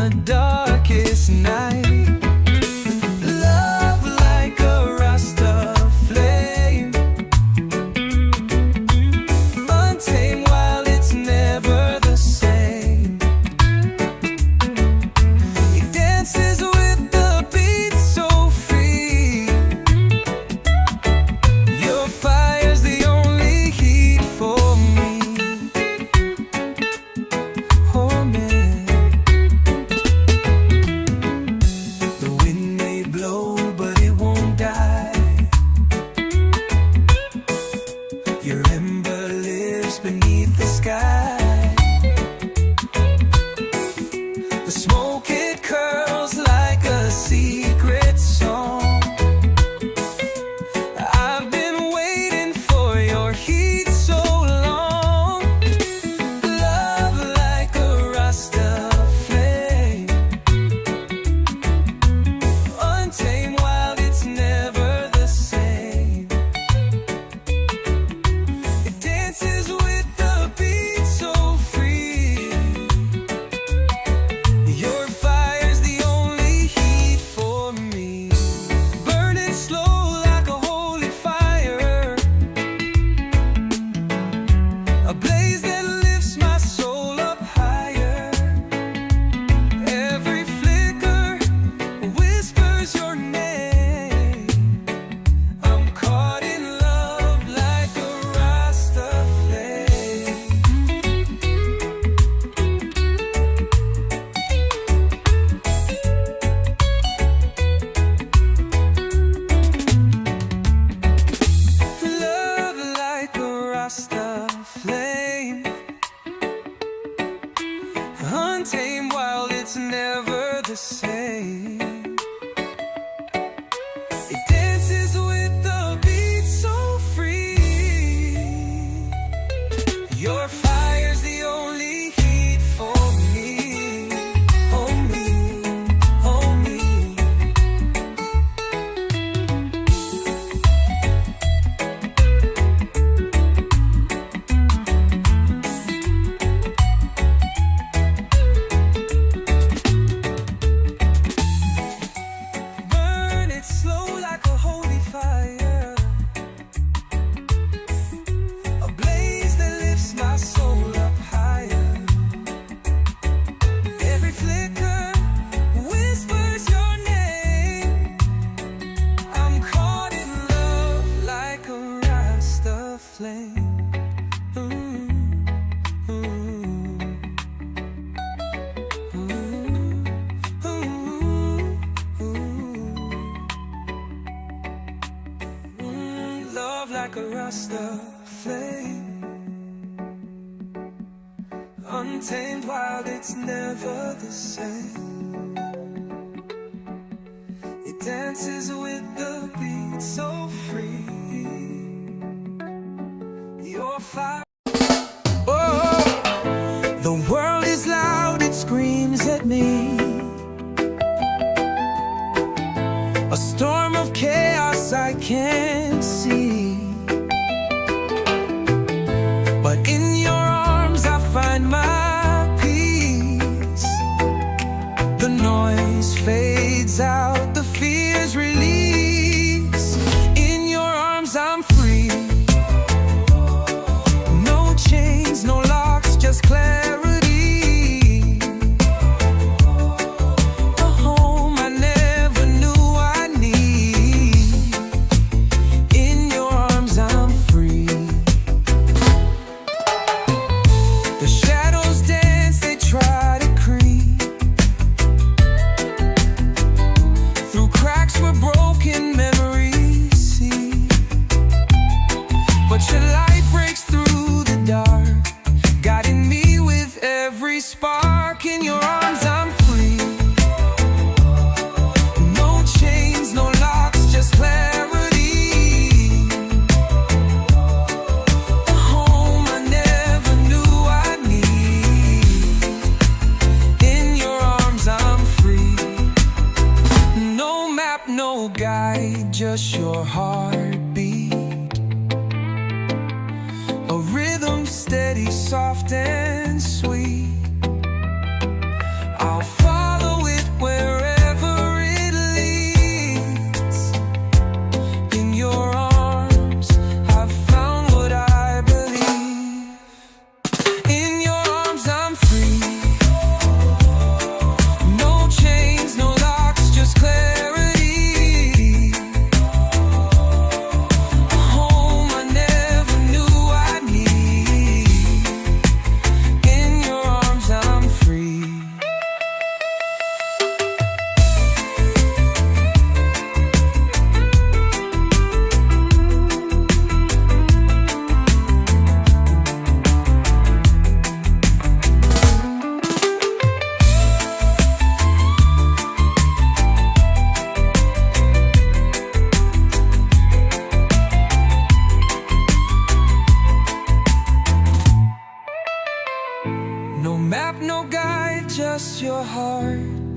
the darkest night. Love like a Rasta flame, untamed while it's never the same. It dances with the beat so free. Your fire's the only heat for me. Oh man, the wind may blow but it won't die. Your ember lives beneath the sky. The smoke, it curls like a secret song. I've been waiting for your heat so long. Love like a Rasta flame, untamed while it's never the same. It dances with the beat so free. Your fire's the only heat for me. Burning slow like a holy fire, a blaze that lifts my soul up higher. Every flicker whispers your name. I'm caught in love like a Rasta flame. Love like a Rasta flame, untamed while it's never the same. It dances with the beat so free. Your fire's the only heat for me. Oh me, oh me. Burn it slow like a holy fire, a blaze that lifts my soul up higher. Every flicker whispers your name. I'm caught in love like a Rasta flame. Ooh, ooh, ooh, ooh. Love like a Rasta flame, untamed while it's never the same. It dances with the beat so free. Your fire. Oh, the world is loud, it screams at me. A storm of chaos I can't see. But in your arms I find my peace. The noise fades out, the fears release. In your arms I'm free. No chains, no locks, just clarity. A home I never knew I need. In your arms I'm free. The shadows dance, they try to creep through cracks where broken memories see. But your light breaks through the dark, guiding me with every spark. In your arms I'm free. No chains, no locks, just clarity. A home I never knew I need. In your arms I'm free. No map, no guide, just your heartbeat. A rhythm steady, soft and sweet. I'll follow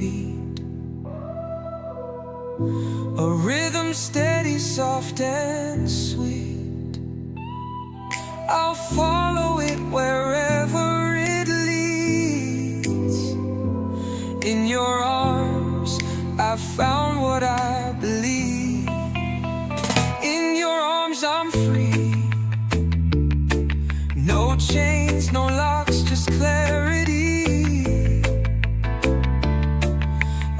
heartbeat, a rhythm steady, soft and sweet. I'll follow it wherever it leads. In your arms, I found what I believe. In your arms, I'm free. No chains, no locks, just clarity.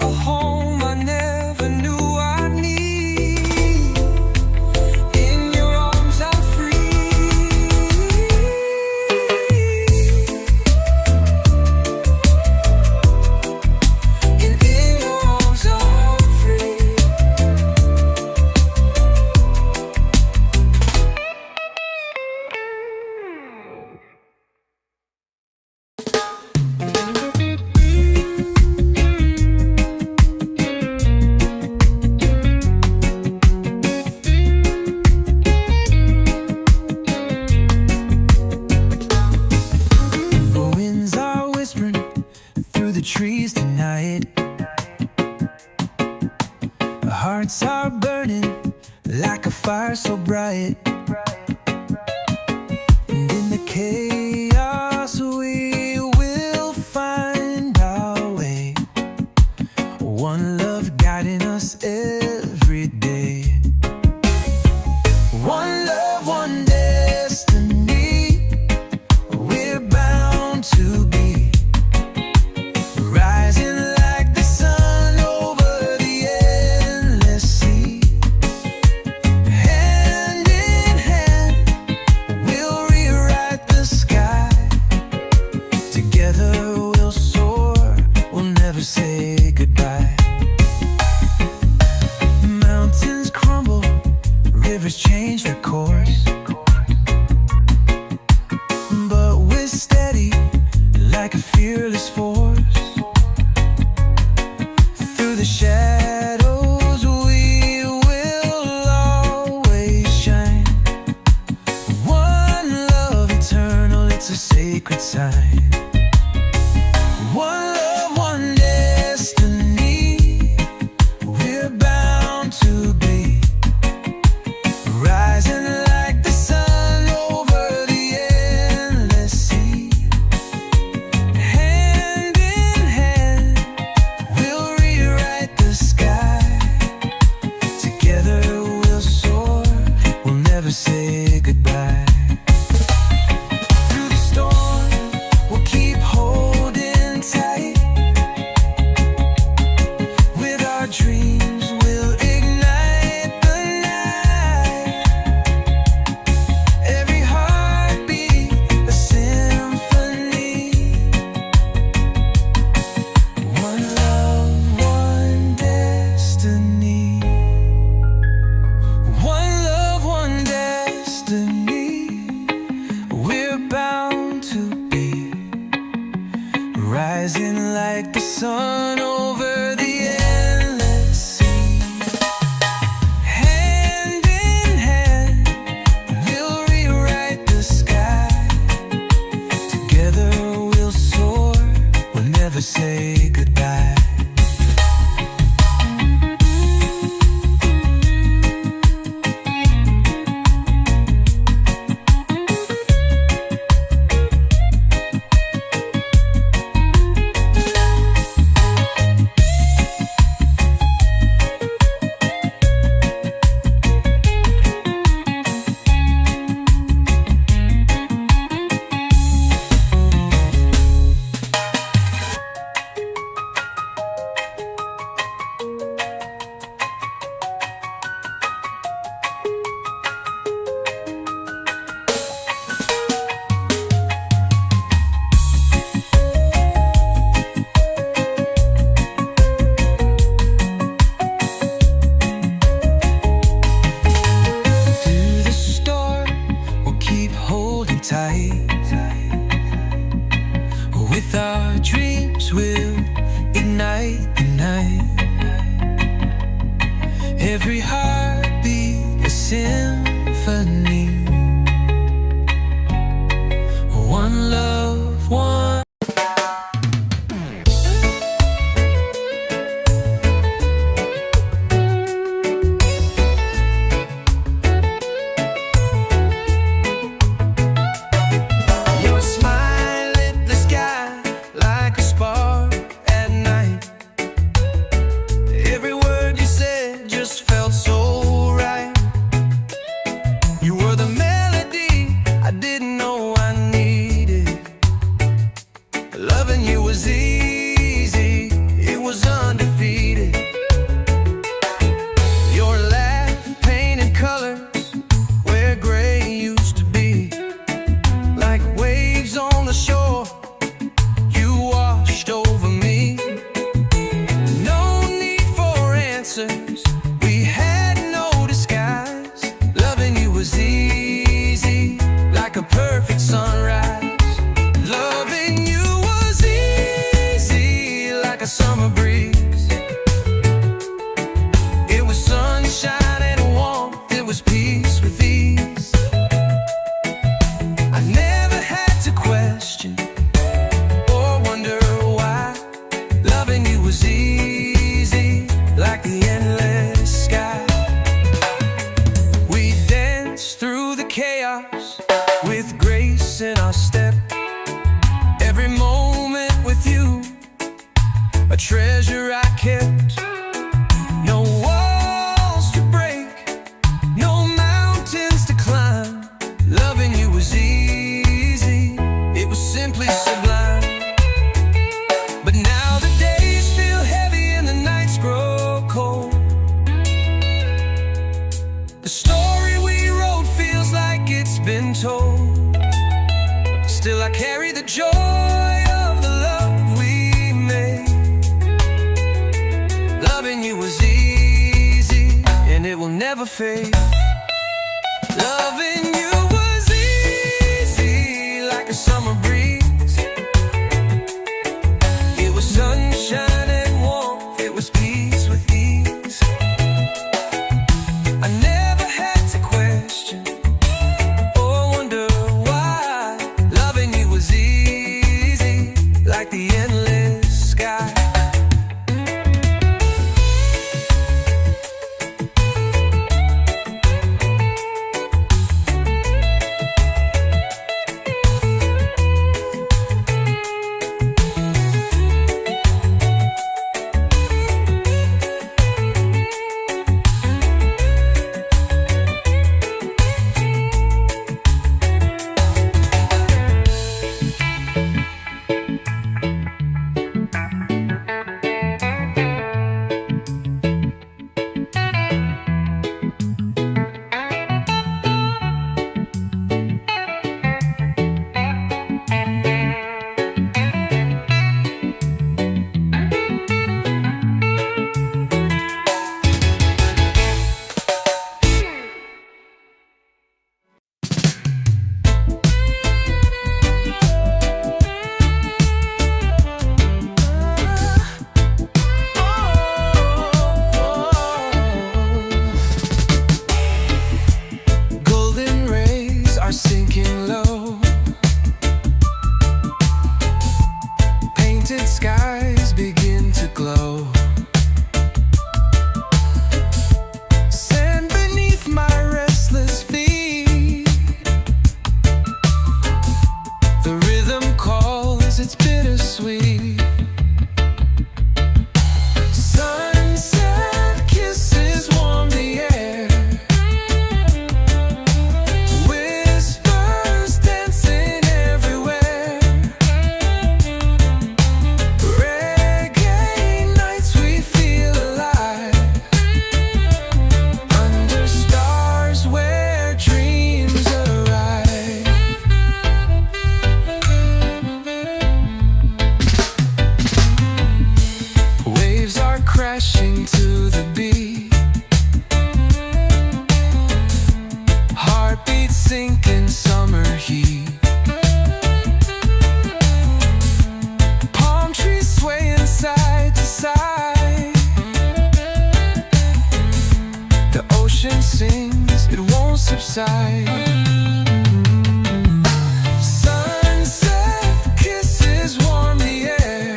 A home I never knew I'd need. In your arms, I'm free. And in your arms, I'm free. Trees tonight, our hearts are burning like a fire so bright. And in the chaos we will find our way. One love guiding us every day. One love, one destiny. We're bound to be rising like the sun over the endless sea. Hand in hand, we'll rewrite the sky. Together we'll soar, we'll never say goodbye. Mountains crumble, rivers change their course, but we're steady like a fearless force. Through the shadows we will always shine. One love eternal, it's a sacred sign. One love, one destiny. We're bound to be rising like the sun over the endless sea. Hand in hand, we'll rewrite the sky. Together we'll soar, we'll never say goodbye. Through the storm, we'll keep holding tight. With our dreams, we'll ignite the night. Every heartbeat, a symphony. One love, one destiny. One love, one destiny. We're bound to be rising like the sun over the endless sea. Hand in hand, we'll rewrite the sky. Together we'll soar, we'll never say goodbye. Through the storm, we'll keep holding tight. With our dreams, we'll ignite the night. Every heartbeat, a symphony. One love, one Loving you was easy, and it will never fade. Loving you was easy, like a summer breeze. It was sunshine and warmth, it was peace with ease. I never had to question or wonder why. Loving you was easy, like the endless sky. Sinking low, painted skies begin to glow. Sand beneath my restless feet, the rhythm calls, it's bittersweet. Sunset kisses warm the air, crashing to the beat, heartbeat sinking summer heat. Palm trees swaying side to side, the ocean sings, it won't subside. Sunset kisses warm the air,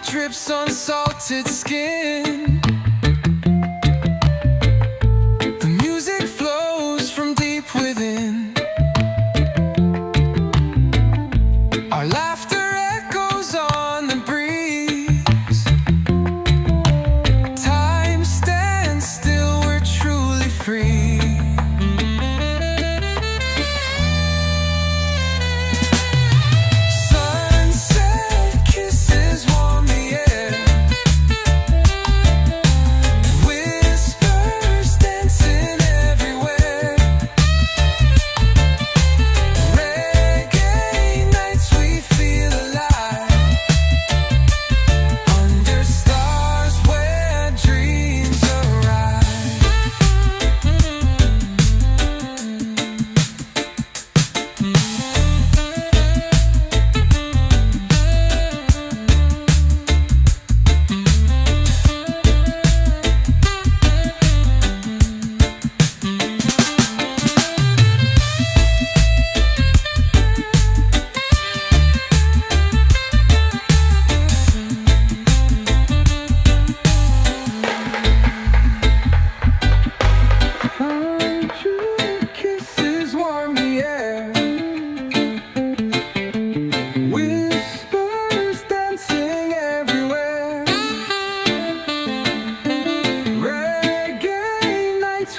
drips on salted skin. The music flows from deep within. Our laughter echoes on the breeze. Time stands still, we're truly free.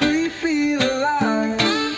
we feel alive.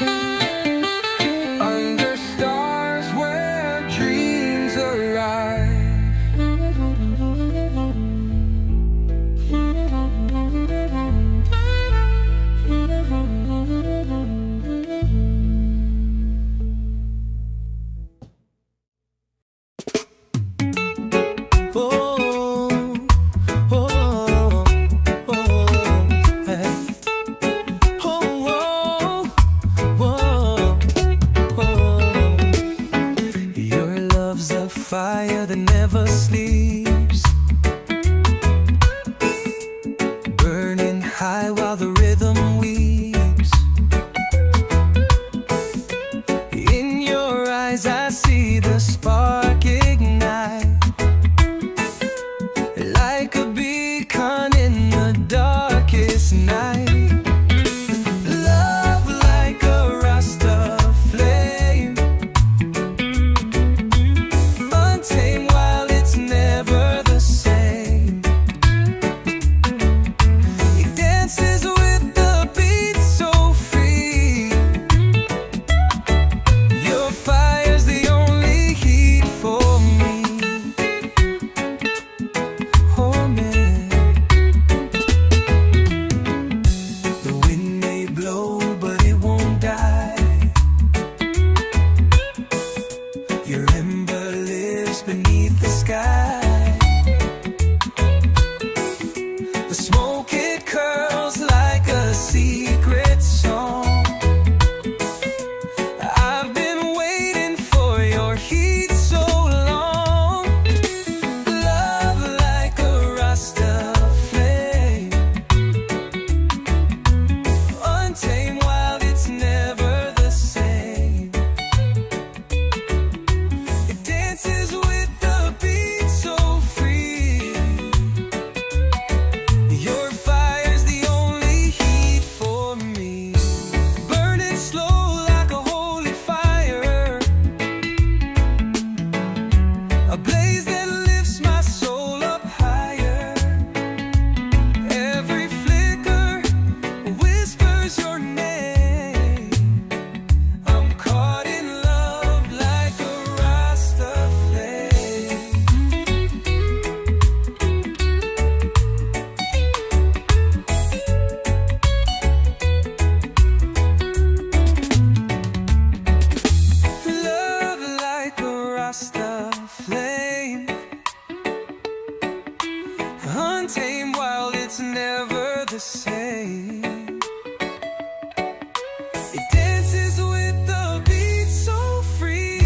It dances with the beat so free.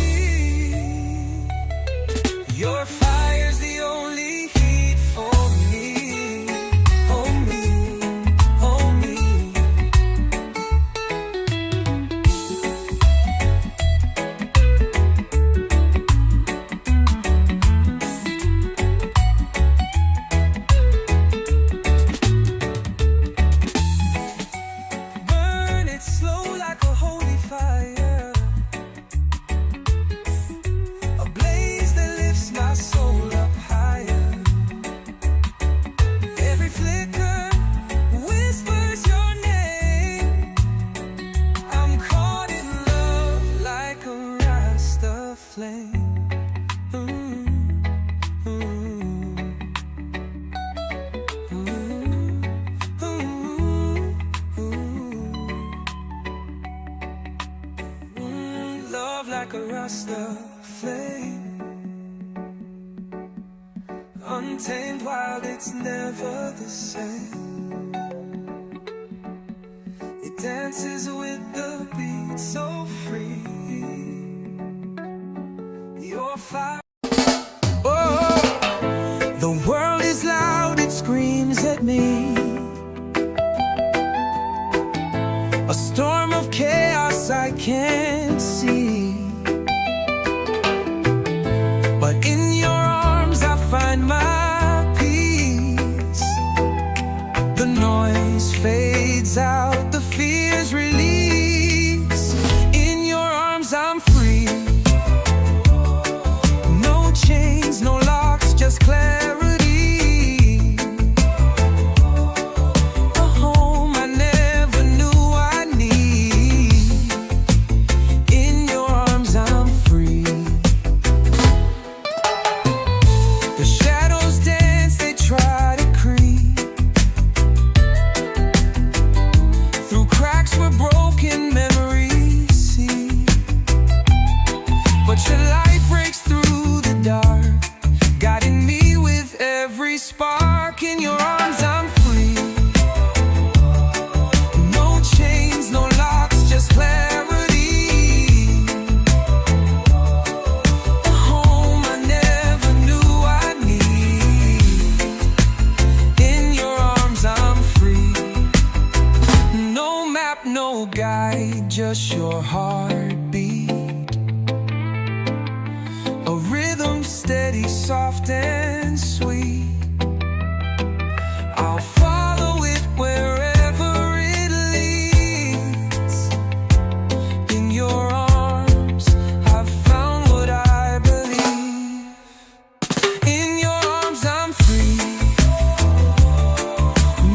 Your fire's the only heat for me. Hold me, hold me. Burn it slow like a holy fire, a blaze that lifts my soul up higher. Every flicker whispers your name. I'm caught in love like a Rasta flame. Mm, mm, mm, love like a Rasta flame. Untamed wild, it's never the same. It dances with the beat so free. Your fire. Oh, the world is loud, it screams at me. A storm of chaos I can't see. But in your arms I find my peace. The noise fades out, the fears release. In your arms I'm free. No chains, no locks, just clarity. A home I never knew I need. In your arms I'm free. The shadows dance, they try to creep through cracks where broken memories see. But your light breaks through the dark, guiding me with every spark. In your arms I'm free. No chains, no locks, just clarity. A home I never knew I need. In your arms I'm free. No map, no guide, just your heartbeat. A rhythm steady, soft and sweet. I'll follow it wherever it leads. In your arms I've found what I believe. In your arms I'm free.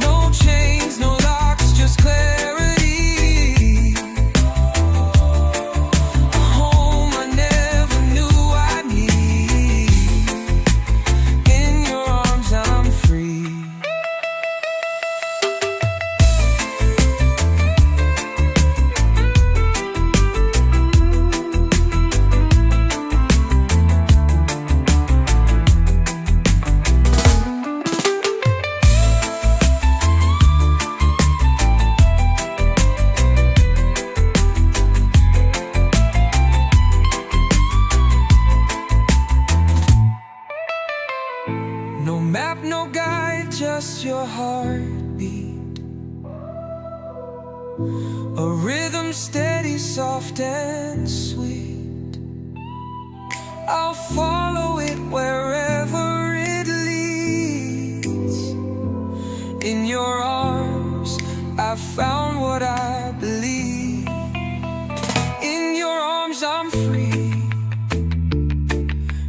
No chains, no locks, just clarity. A home I never knew I need. In your arms I'm free. No map, no guide, just your heartbeat. A rhythm steady, soft and sweet. I'll follow it wherever it leads. In your arms I found what I believe. In your arms I'm free.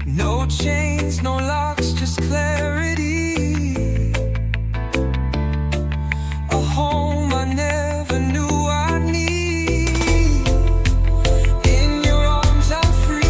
No chains, no locks, just clarity. A home I never knew I need. In your arms I'm free.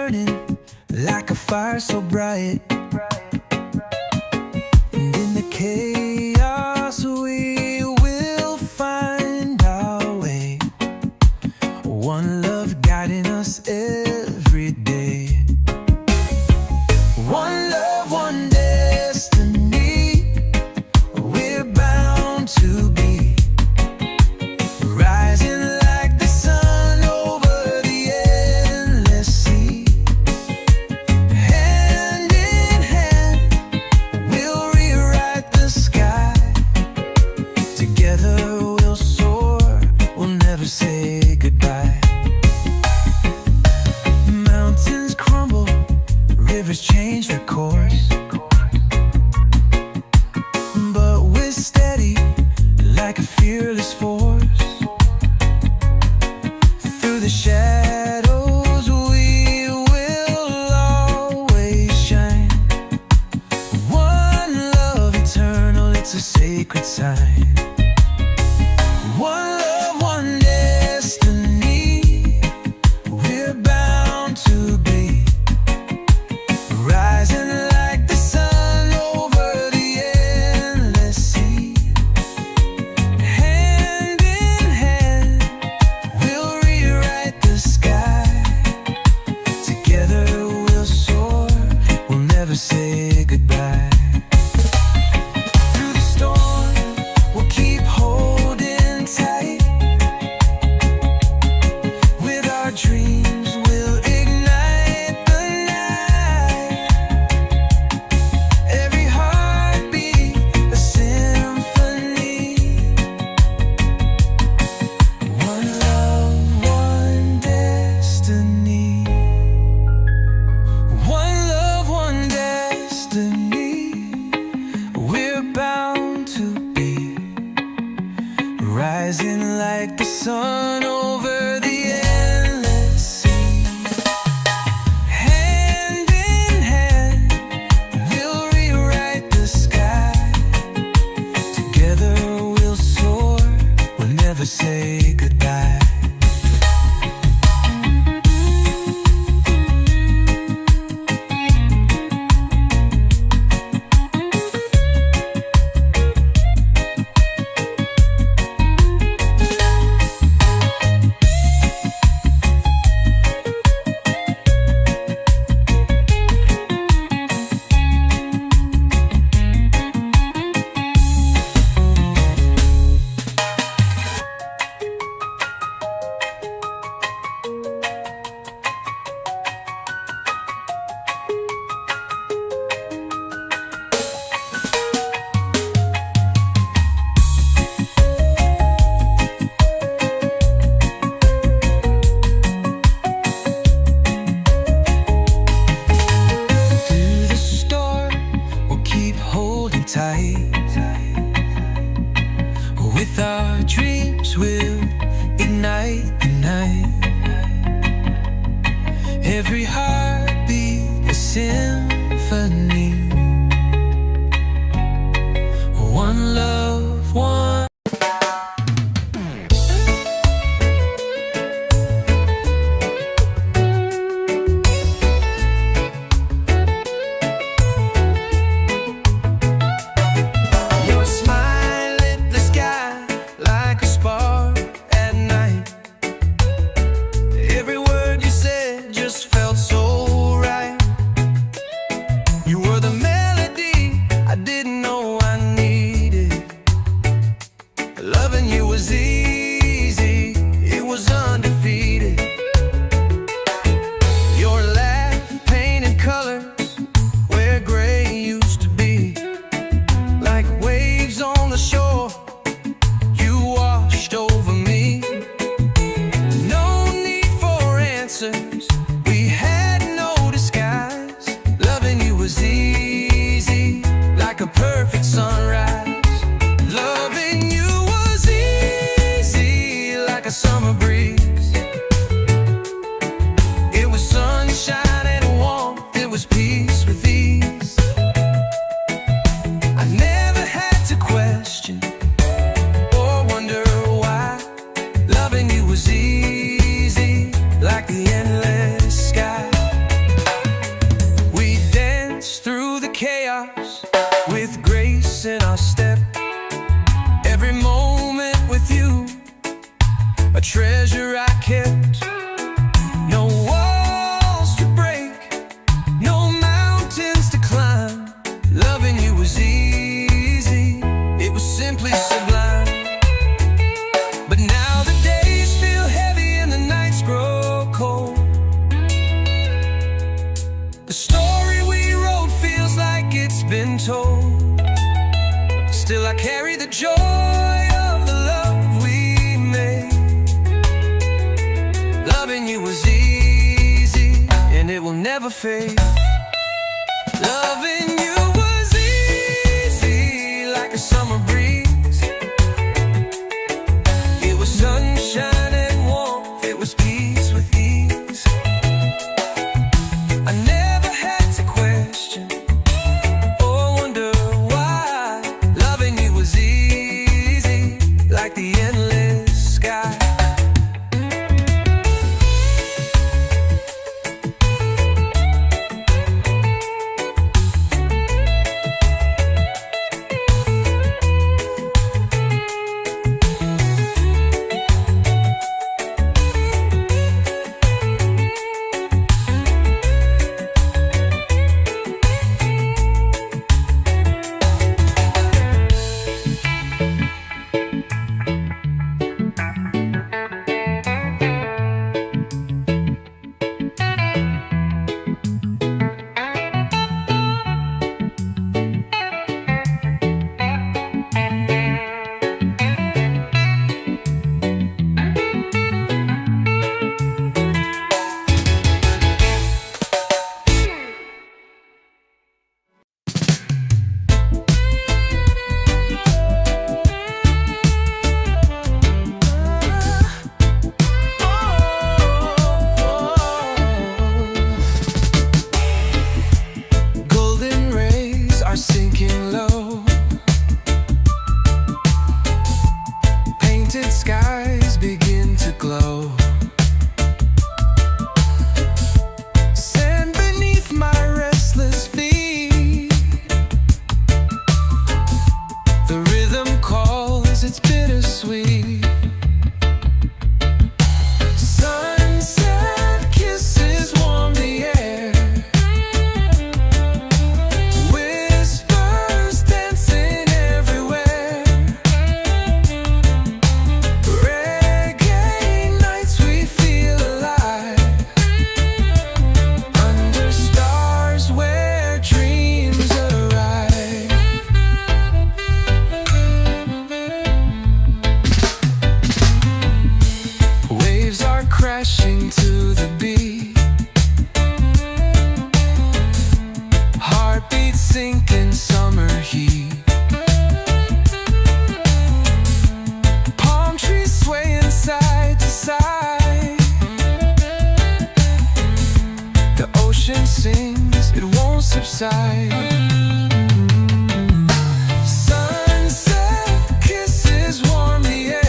burning like a fire so bright. And in the chaos we will find our way. One love guiding us every day. One love, one destiny. We're bound to be rising like the sun over the endless sea. Hand in hand, we'll rewrite the sky. Together we'll soar, we'll never say goodbye. Mountains crumble, rivers change their course, but we're steady like a fearless force. Through the shadows we will always shine. One love eternal, it's a sacred sign. One love, one destiny. We're bound to be rising like the sun over the endless sea. Hand in hand, we'll rewrite the sky. Together we'll soar, we'll never say goodbye. Through the storm, we'll keep holding tight. With our dreams, we'll ignite the night. Every heartbeat, a symphony. One love, one destiny. One love, one destiny. We're bound to be rising like the sun over the endless sea. Hand in hand, we'll rewrite the sky. Together we'll soar, we'll never say goodbye. Through the storm, we'll keep holding tight. With our dreams, we'll ignite the night. Every heartbeat, a symphony. One love, one. Your smile lit the sky like a spark at night. Every word you said just felt so right. The story we wrote feels like it's been told. Still I carry the joy of the love we made. Loving you was easy, and it will never fade. Loving you was easy, like a summer breeze. It was sunshine and warmth, it was peace with ease. I never had to question or wonder why. Loving you was easy, like the endless sky. Sinking low, painted skies begin to glow. Sand beneath my restless feet. The rhythm calls, it's bittersweet. Sunset kisses warm the air. Crashing to the beat, heartbeat sinking summer heat. Palm trees swaying side to side. The ocean sings, it won't subside. Sunset kisses warm the air.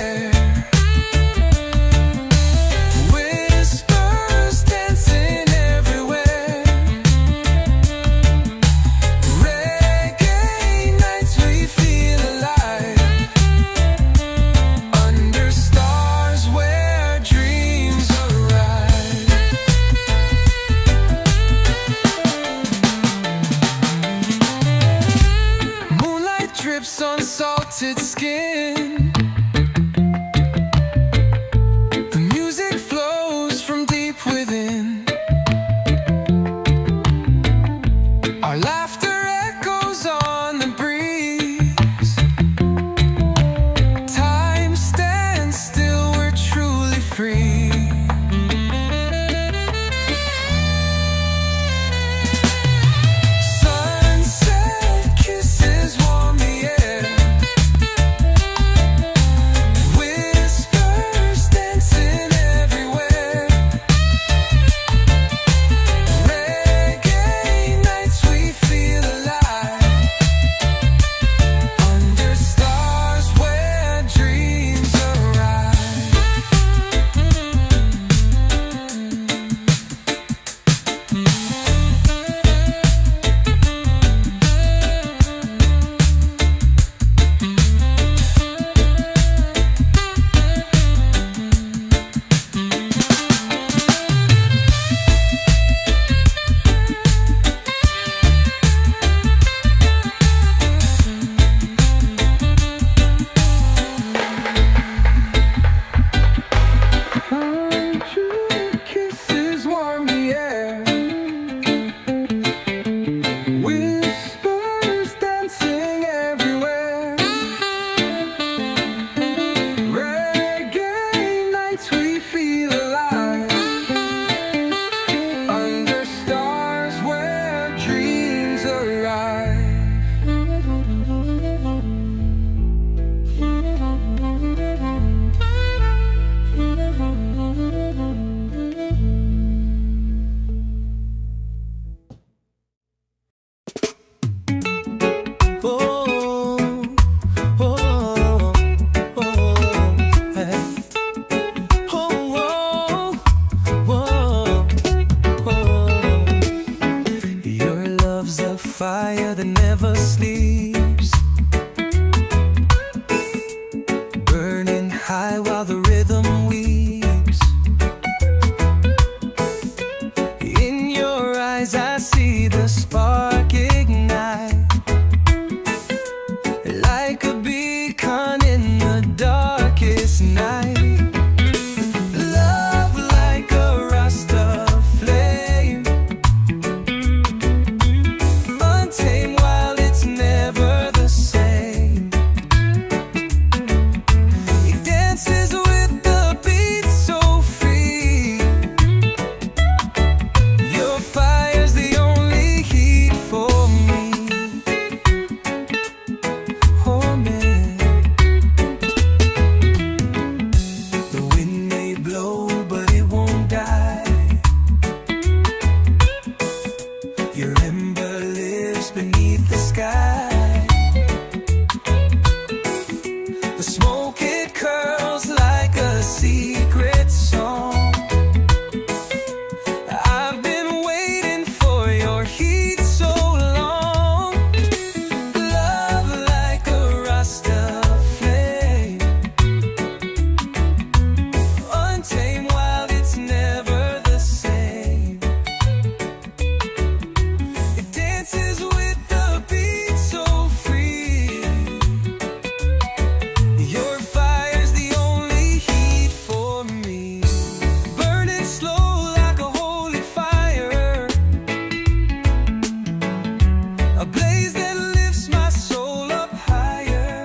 fire that never sleeps, burning high while the rhythm weeps. In your eyes I see the spark ignite, like a beacon in the darkest night. Love like a Rasta flame, untamed while it's never the same. It dances with the beat so free. Your fire's the only heat for me. Oh man, the wind may blow but it won't die. Your ember lives beneath the sky. The smoke, it curls like a secret song. I've been waiting for your heat so long. Love like a Rasta flame, untamed while it's never the same. It dances with the beat so free. Your fire's the only heat for me. Burning slow like a holy fire, a blaze that lifts my soul up higher.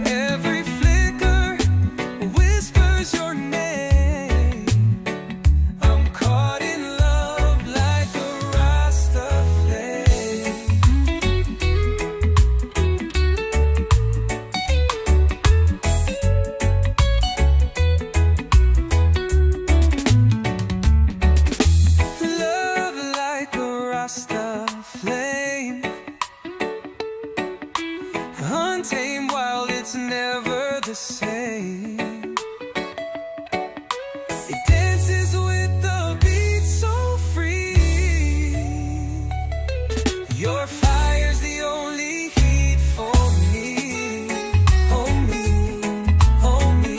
Every flicker whispers your name. I'm caught in love like a Rasta flame. Love like a Rasta flame, untamed while it's never the same. It dances with the beat so free. Your fire's the only heat for me. Oh me, oh me.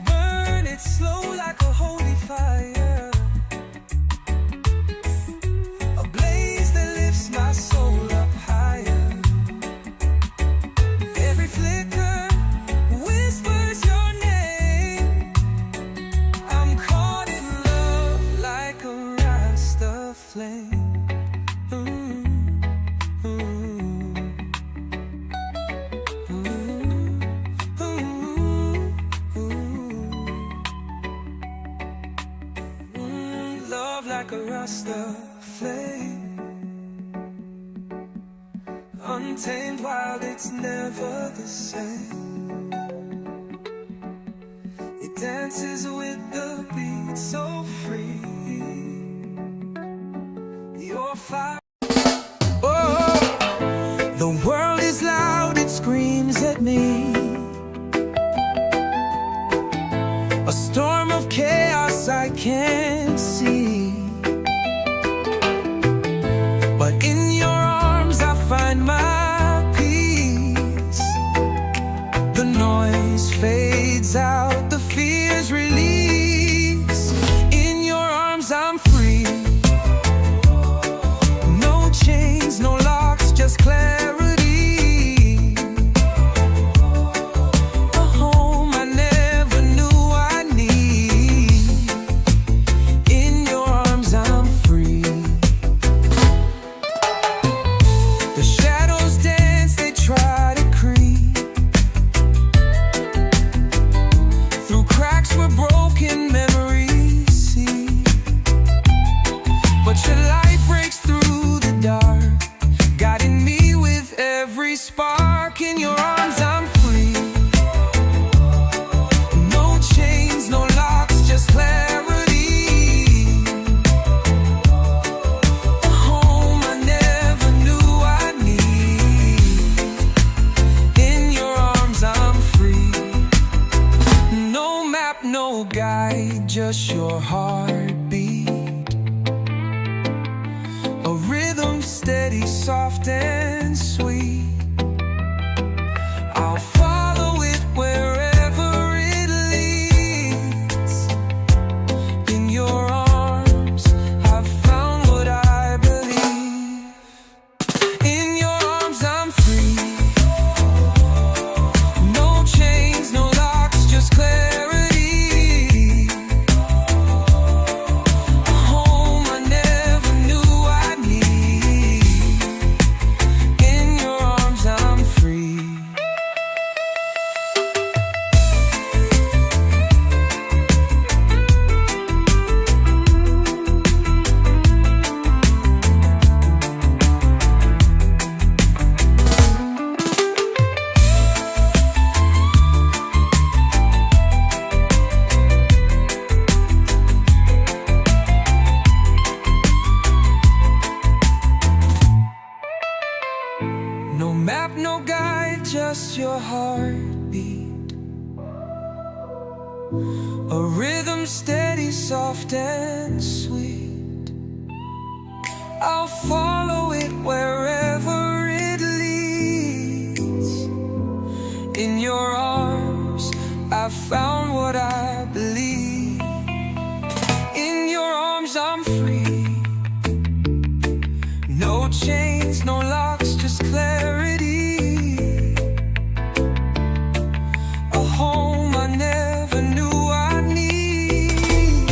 Burn it slow like a holy fire, a blaze that lifts my soul up higher. Every flicker whispers your name. I'm caught in love like a Rasta flame. Ooh, ooh, ooh, ooh. Love like a Rasta flame, untamed while it's never the same. It dances with the beat so free. Your fire. Oh, the world is loud, it screams at me. A storm of chaos I can't see, but in your arms I find my peace. The noise fades out, the fears release. In your arms I'm free. No chains, no locks, just clarity. A home I never knew I need. In your arms I'm free. The shadows dance, they try to creep through cracks where broken memories see. But your light breaks through the dark, guiding me with every spark. In your arms I'm free. No chains, no locks, just clarity. A home I never steady, soft and sweet. I'll follow it wherever it leads. In your arms, I've found what I believe. In your arms, I'm free. No chains, no locks, just clarity. A home I never knew I'd need. In your arms, I'm free. No map, no guide, just your heartbeat. A rhythm steady, soft and sweet. I'll follow it wherever it leads. In your arms, I found what I believe. In your arms, I'm free. No chains, no locks, just clarity. A home I never knew I'd need.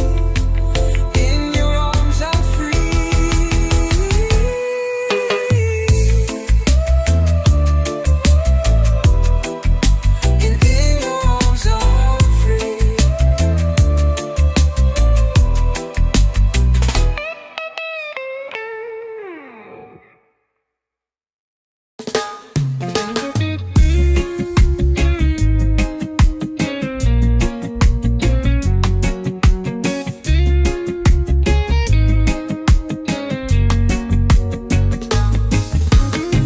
In your arms, I'm free. And in your arms, I'm free.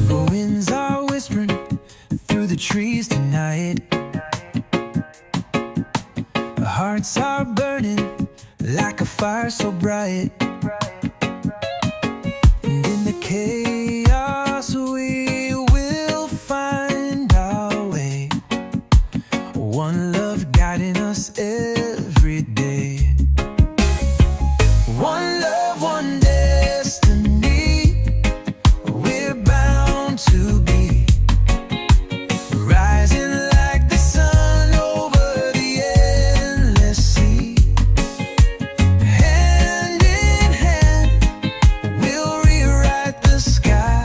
The winds are whispering through the trees tonight. Our hearts are burning like a fire so bright. And in the chaos we will find our way. One love guiding us every day. One love, one destiny. We're bound to be rising like the sun over the endless sea. Hand in hand, we'll rewrite the sky.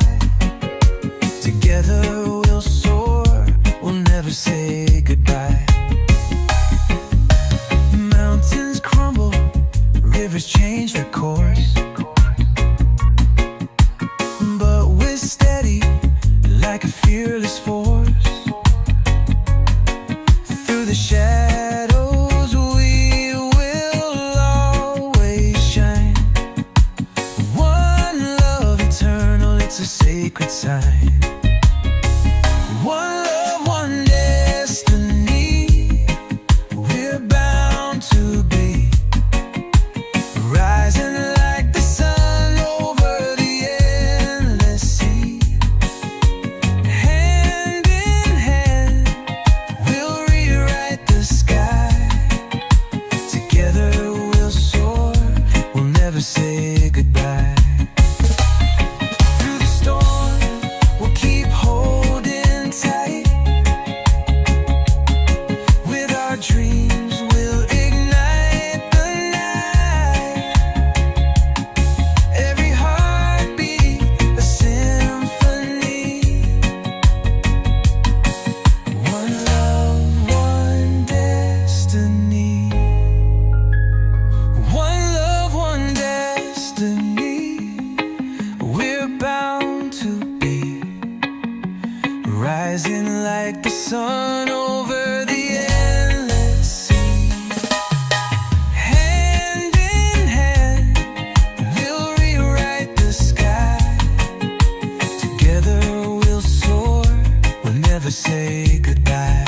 Together we'll soar, we'll never say goodbye. Mountains crumble, rivers change their course, but we're steady like a fearless force. Through the shadows we will always shine. One love eternal, it's a sacred sign. One love, one destiny. We're bound to be rising like the sun over the endless sea. Hand in hand, we'll rewrite the sky. Together we'll soar, we'll never say goodbye. Through the storm, we'll keep holding tight. With our dreams, we'll ignite the night. Every heartbeat, a symphony. One love, one destiny. One love, one destiny. We're bound to be rising like the sun over the endless sea. Hand in hand, we'll rewrite the sky. Together we'll soar, we'll never say goodbye.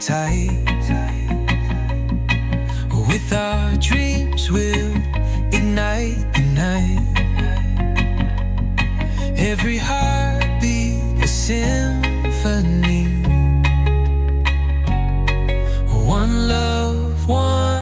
tight. With our dreams we'll ignite the night. Every heartbeat a symphony. One love, one.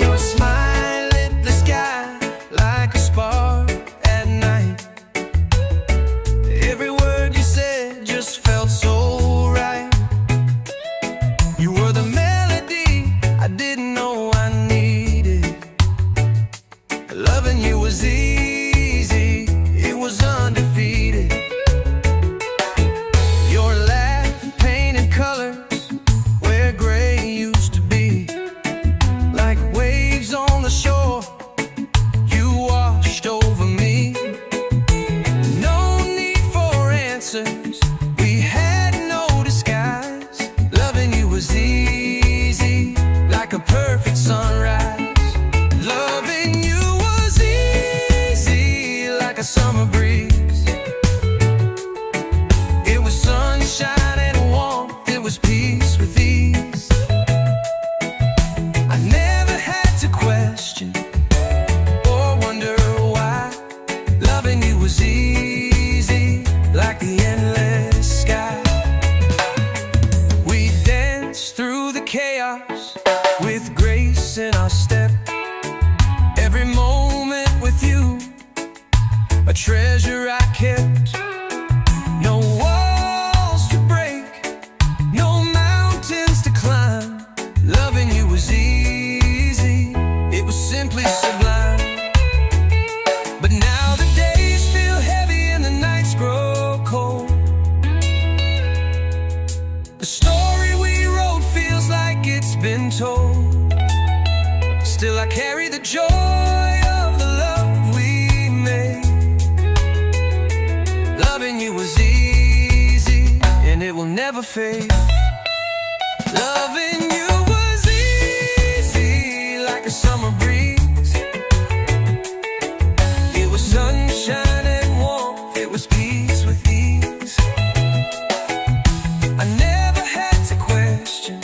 Your smile lit the sky like a spark at night. Every word you said just felt so right. You were the melody I didn't know I needed. Loving you was easy, it was undefeated. Your laugh painted colors where gray used to be. Like waves on the shore, you washed over me. No need for answers, we had no disguise. Loving you was easy, like a perfect sunrise. Loving you was easy, like a summer breeze. It was sunshine and warmth, it was peace with ease. I never had to question or wonder why. Loving you was easy, like the endless sky. We danced through the chaos with grace in our step. Every moment with you, a treasure I kept. No walls to break, no mountains to climb. Loving you was easy, it was simply sublime. But now the days feel heavy and the nights grow cold. The story we wrote feels like it's been told. Still I carry the joy of the love we made. Loving you was easy and it will never fade. Loving you was easy, like a summer breeze. It was sunshine and warmth, it was peace with ease. I never had to question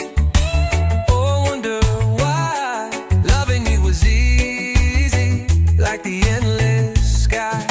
or wonder why. Loving you was easy, like the endless sky.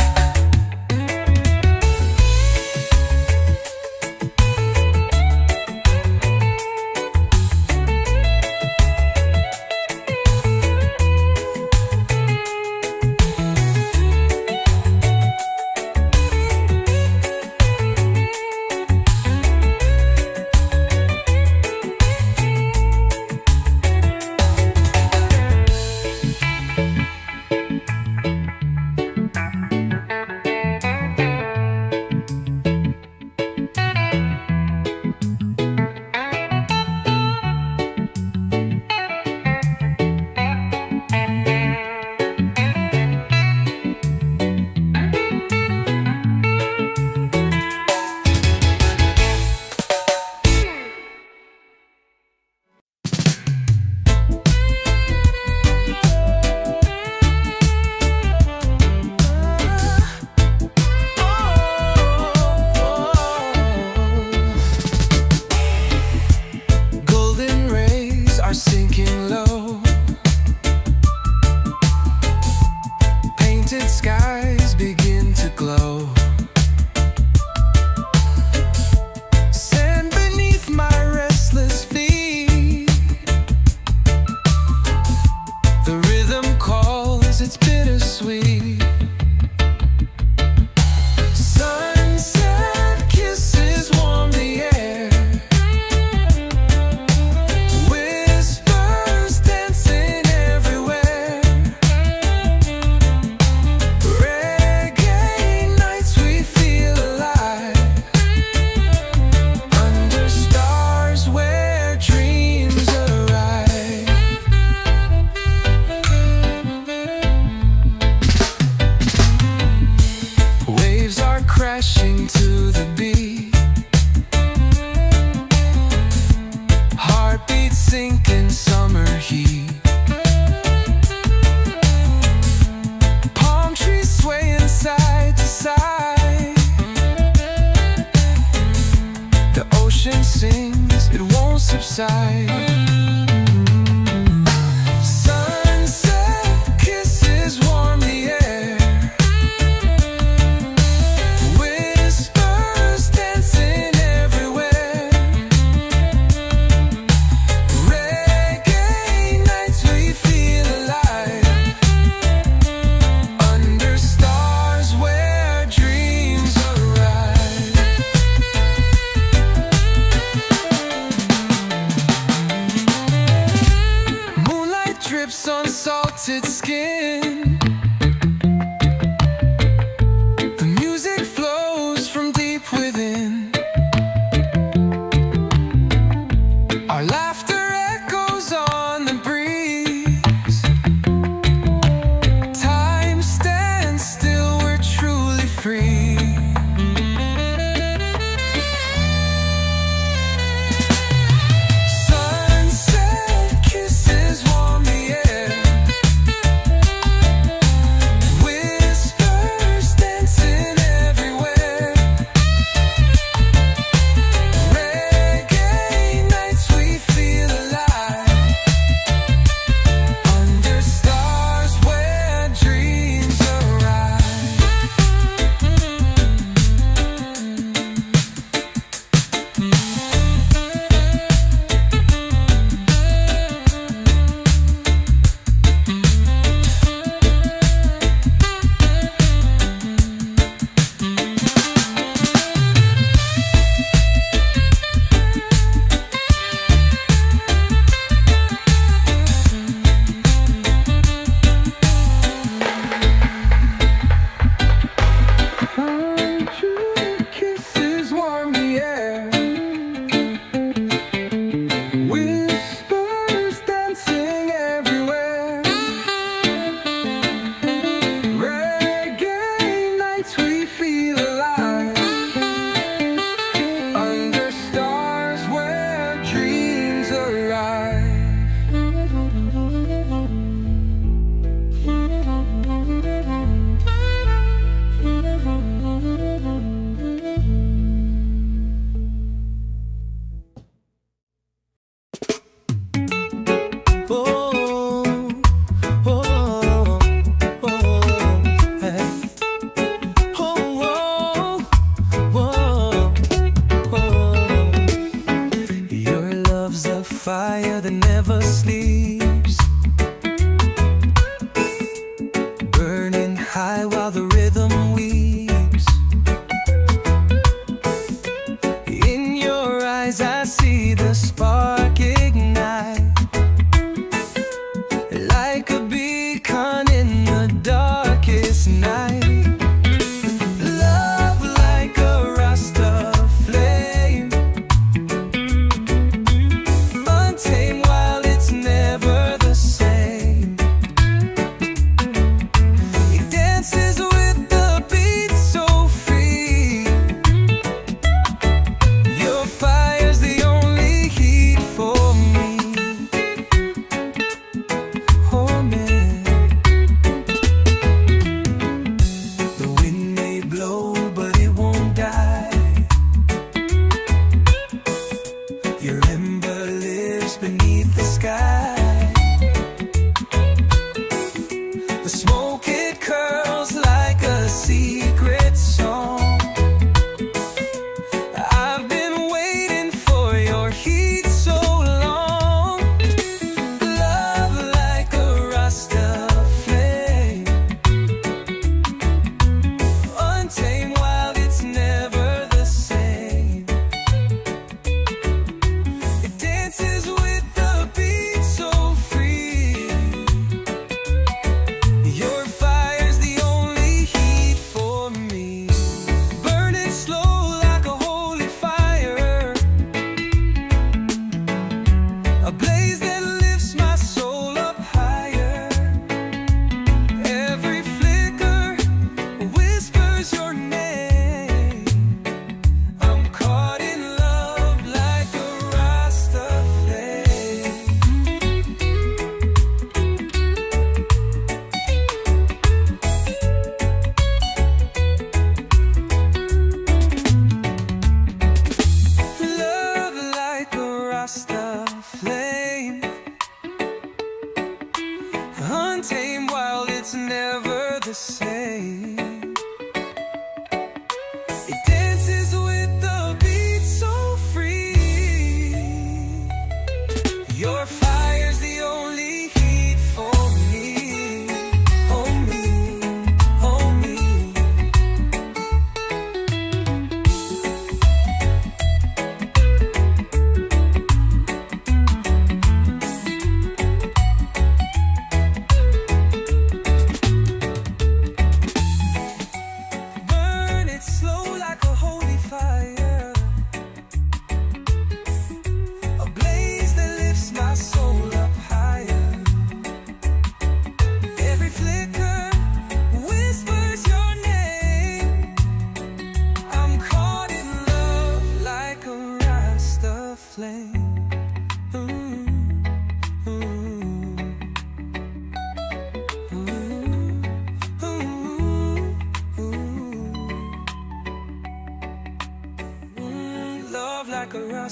subside. Sunset kisses warm the air, whispers dancing everywhere. Reggae nights we feel alive, under stars where dreams arrive. Moonlight drips on salted skin. The music flows from deep within. Our laughter echoes on the breeze. Time stands still, we're truly free. Sunset kisses warm the air,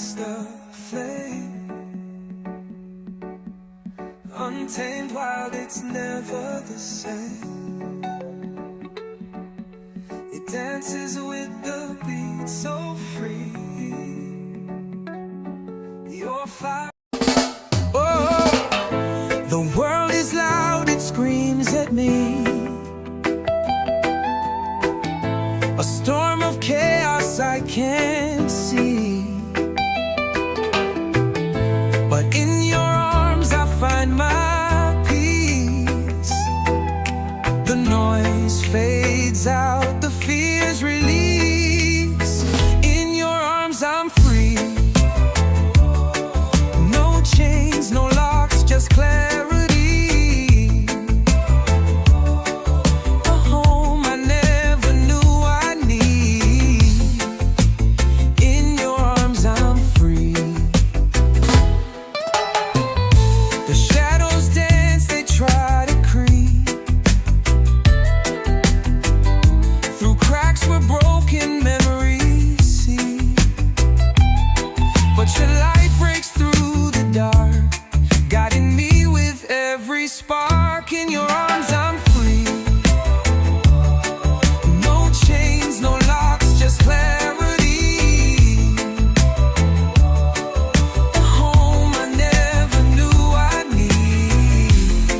ignites the flame. Untamed, wild, it's never the same. It dances with the beat so free. Your fire. Oh, the world is loud, it screams at me. A storm of chaos I can't see. But in your arms I find my peace. The noise fades out, the fears release. In your arms I'm free. No chains, no locks, just clarity. A home I never knew I need. In your arms I'm free. The shadows dance, they try to creep through cracks where broken memories see. But your light breaks through the dark, guiding me with every spark. In your arms I'm free. No chains, no locks, just clarity. A home I never knew I need.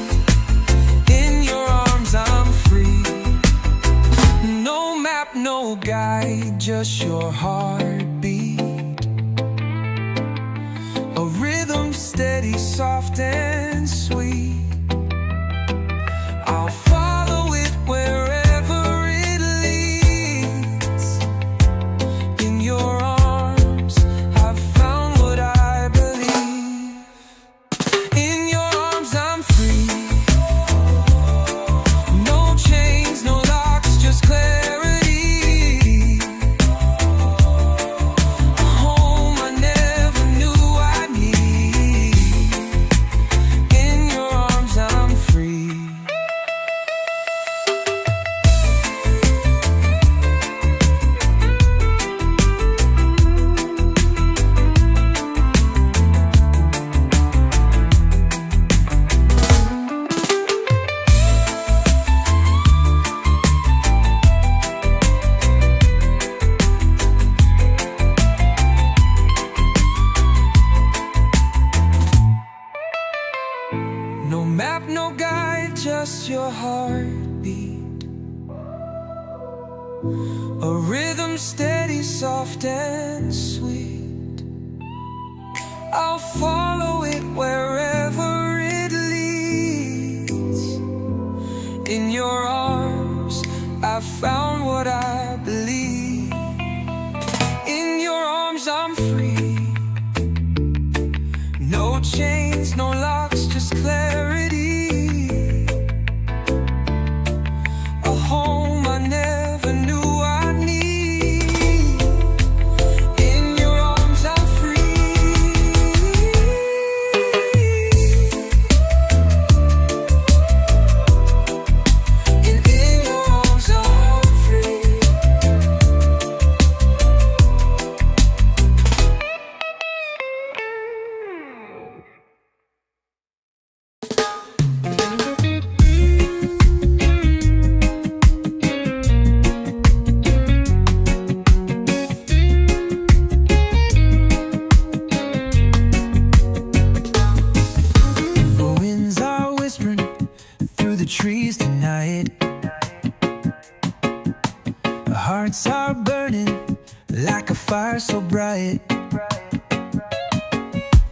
In your arms I'm free. No map, no guide, just your heartbeat. A rhythm steady, soft and sweet. I'll follow it wherever it leads. In your arms I've found what I believe. In your arms I'm free. No chains, no locks, just clarity. A home I never knew I need. In your arms I'm free. No map, no guide, just your heartbeat. A rhythm steady, soft and sweet. I'll follow it wherever it leads. In your arms I found what I believe. In your arms I'm free. No chains, no locks, just clarity. A home I never knew I need. In your arms I'm free. And in your arms I'm free. The winds are whispering through the trees tonight. Our hearts are burning like a fire so bright.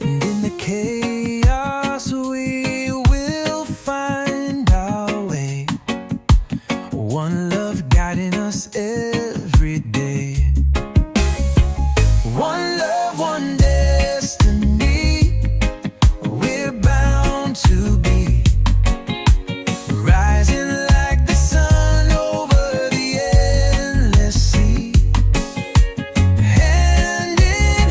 And in the chaos we will find our way. One love guiding us every day. One love, one destiny. We're bound to be rising like the sun over the endless sea. Hand in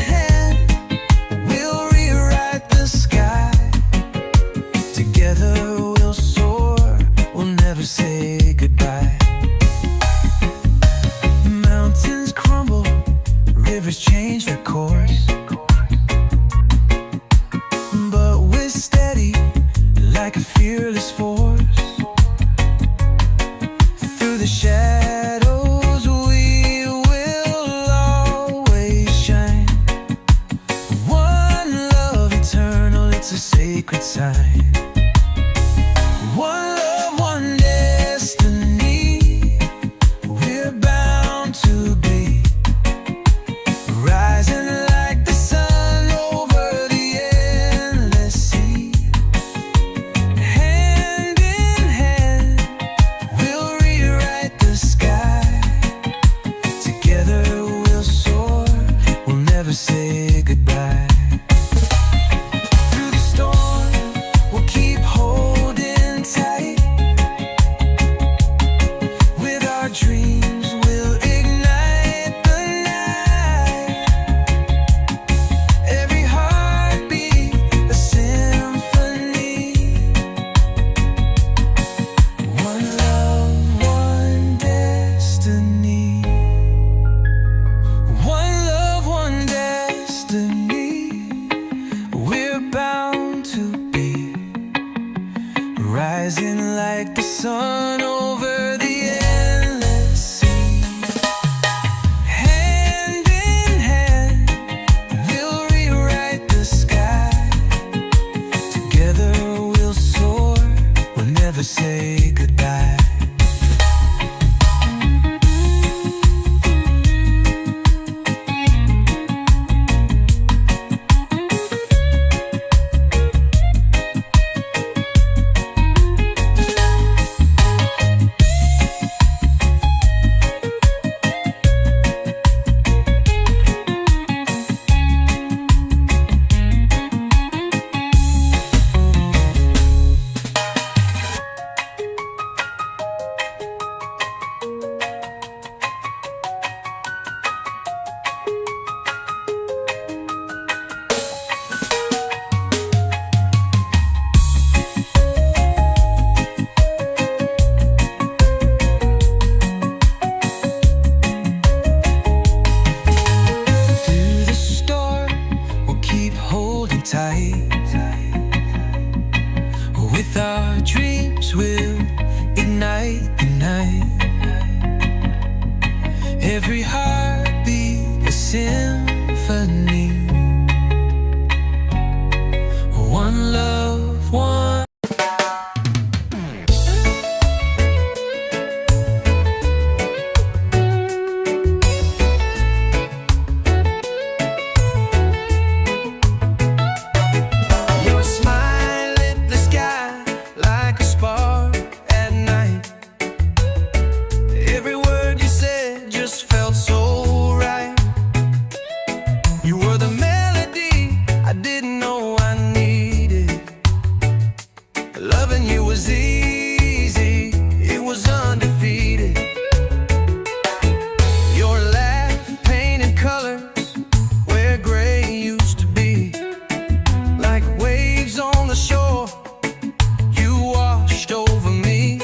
One love, one destiny. We're bound to be rising like the sun over the endless sea. Hand in hand, we'll rewrite the sky. Together we'll soar, we'll never say goodbye. Through the storm, we'll keep holding tight. With our dreams, we'll ignite the night. Every heartbeat, a symphony. One love, one destiny. One love, one destiny. We're bound to be rising like the sun over the endless sea. Hand in hand, we'll rewrite the sky. Together we'll soar, we'll never say goodbye. Through the storm, we'll keep holding tight. With our dreams, we'll ignite the night. Every heartbeat, a symphony. One love, one. Your smile lit the sky like a spark at night. Every word you said just felt so right. You were the melody I didn't know I needed. Loving you was easy, it was undefeated. Your laugh painted colors where gray used to be. Like waves on the shore, you washed over me.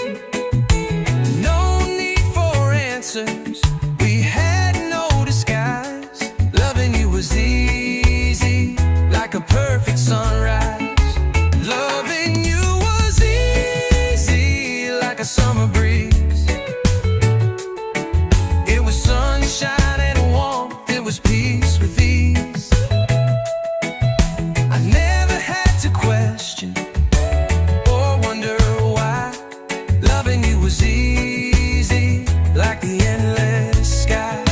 No need for answers, we had no disguise. Loving you was easy, like a perfect sunrise. Loving you was easy, like a summer breeze. It was sunshine and warmth, it was peace with ease. I never had to question or wonder why. Loving you was easy, like the endless sky.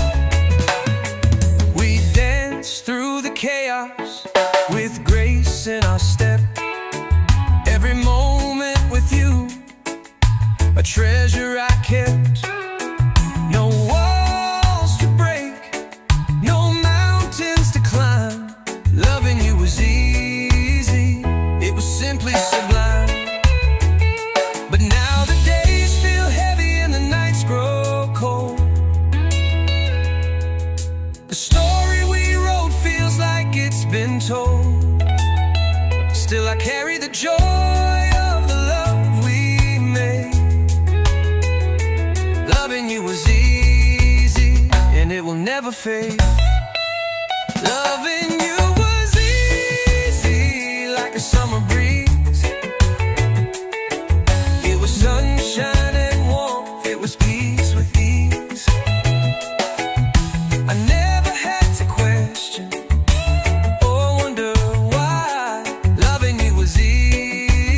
We danced through the chaos with grace in our step. Every moment with you, a treasure I kept. No walls to break, no mountains to climb. Loving you was easy, it was simply sublime. But now the days feel heavy and the nights grow cold. The story we wrote feels like it's been told. Still I carry the joy of the love we made. Loving you was easy and it will never fade. Loving you was easy, like a summer breeze. It was sunshine and warmth, it was peace with ease. I never had to question or wonder why. Loving you was easy,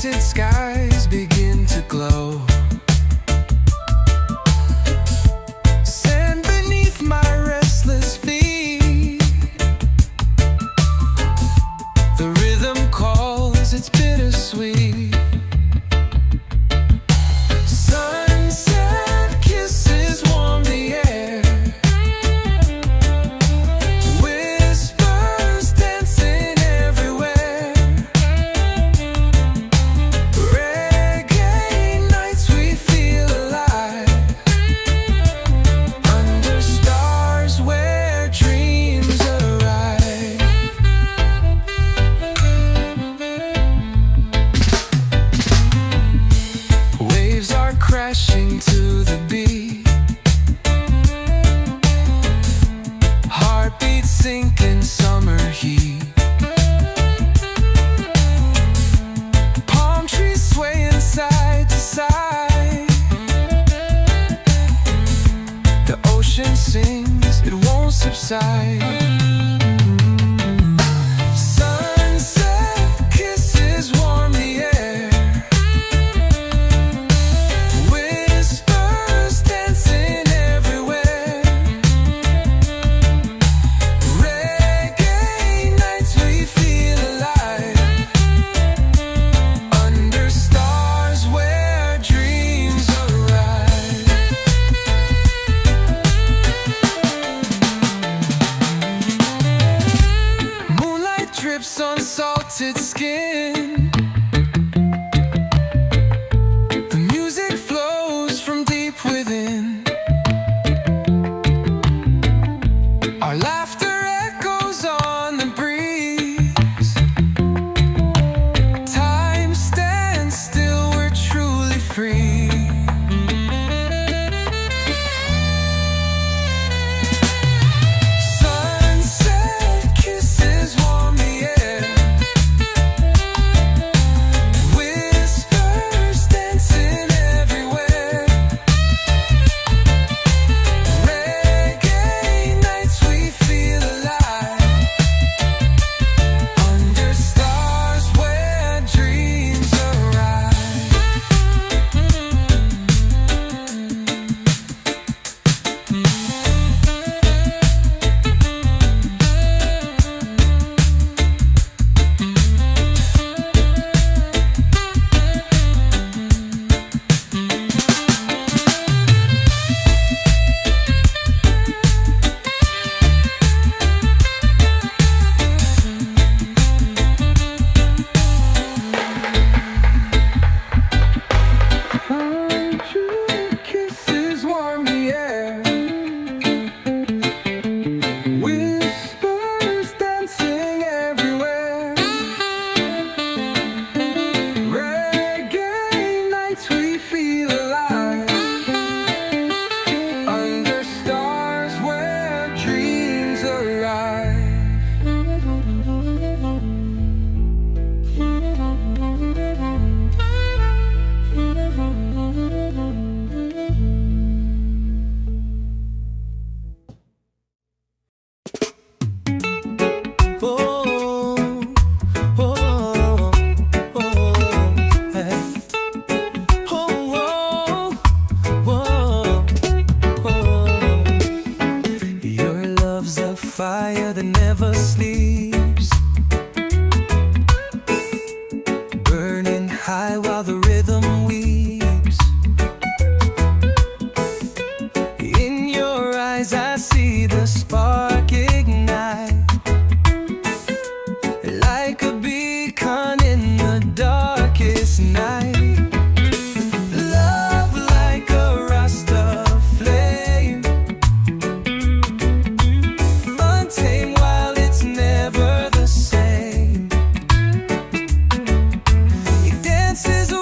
salted skies begin to glow. Sand beneath my restless feet. The rhythm calls, it's bittersweet. Sunset kisses warm the air. Whispers dancing everywhere. Reggae nights we feel alive. Under stars where dreams arrive. Waves are crashing to the beat. Heartbeats sink in summer heat. Palm trees swaying side to side. The ocean sings, it won't subside. Sunset kisses warm the air. Whispers dancing everywhere. Reggae nights we feel alive. Under stars where dreams arrive. Moonlight drips on salted skin. The music flows from deep within. Our laughter echoes on the breeze. Time stands still, we're truly free. Sunset kisses warm the air. Whispers dancing everywhere. Reggae nights we feel alive. Under stars where dreams arrive. Sunset kisses warm the air. Whispers dancing everywhere. Reggae nights we feel alive. Under stars where dreams arrive. Your love's a fire that never sleeps, burning high while the rhythm weeps. In your eyes I see the spark ignite, like a beacon in the darkest night. Love like a Rasta flame, untamed while it's never the same. It dances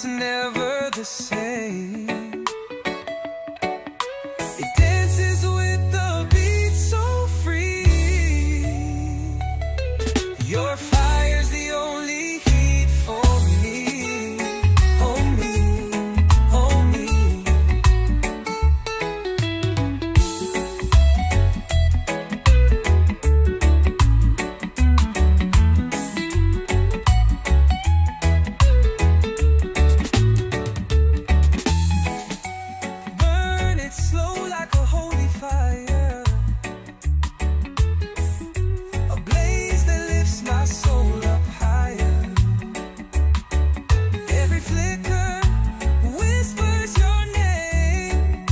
it's never the same. It dances with the beat so free. Your fire's the only heat for me. Oh me, oh me. Burn it slow like a holy fire, a blaze that lifts my soul up higher. Every flicker whispers your name.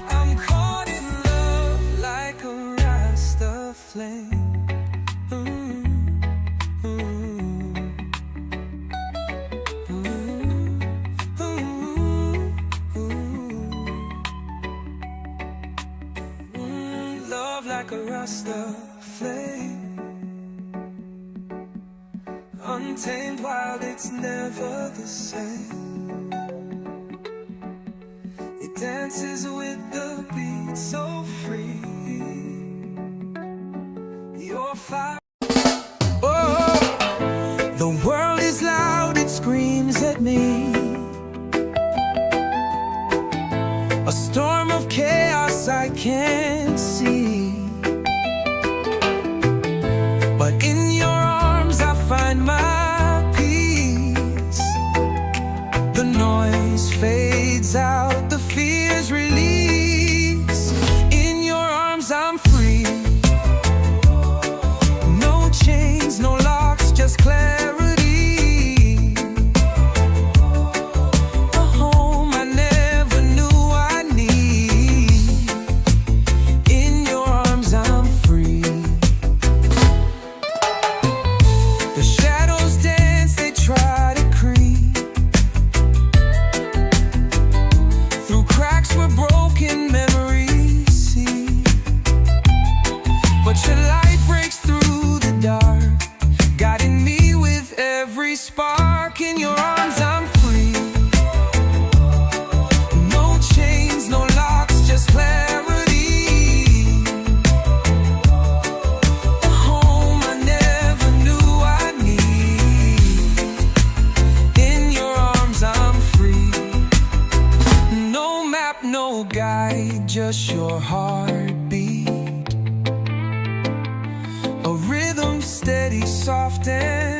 I'm caught in love like a Rasta flame. Ooh, ooh, ooh, ooh. Love like a Rasta flame, untamed wild, it's never the same. It dances with the beat so free. Your fire. Oh, the world is loud, it screams at me. A storm of chaos I can't see. But in your arms I find my peace. The noise fades out, the fears release. In your arms I'm free. No chains, no locks, just clarity. A home I never knew I need. In your arms I'm free. The shadows dance, they try to creep through cracks where broken memories see. But your light breaks through the dark, guiding me with every spark. In your arms I'm free. No chains, no locks, just clarity. A home I never knew I need. In your arms I'm free. No map, no guide, just your heartbeat. A rhythm steady, soft and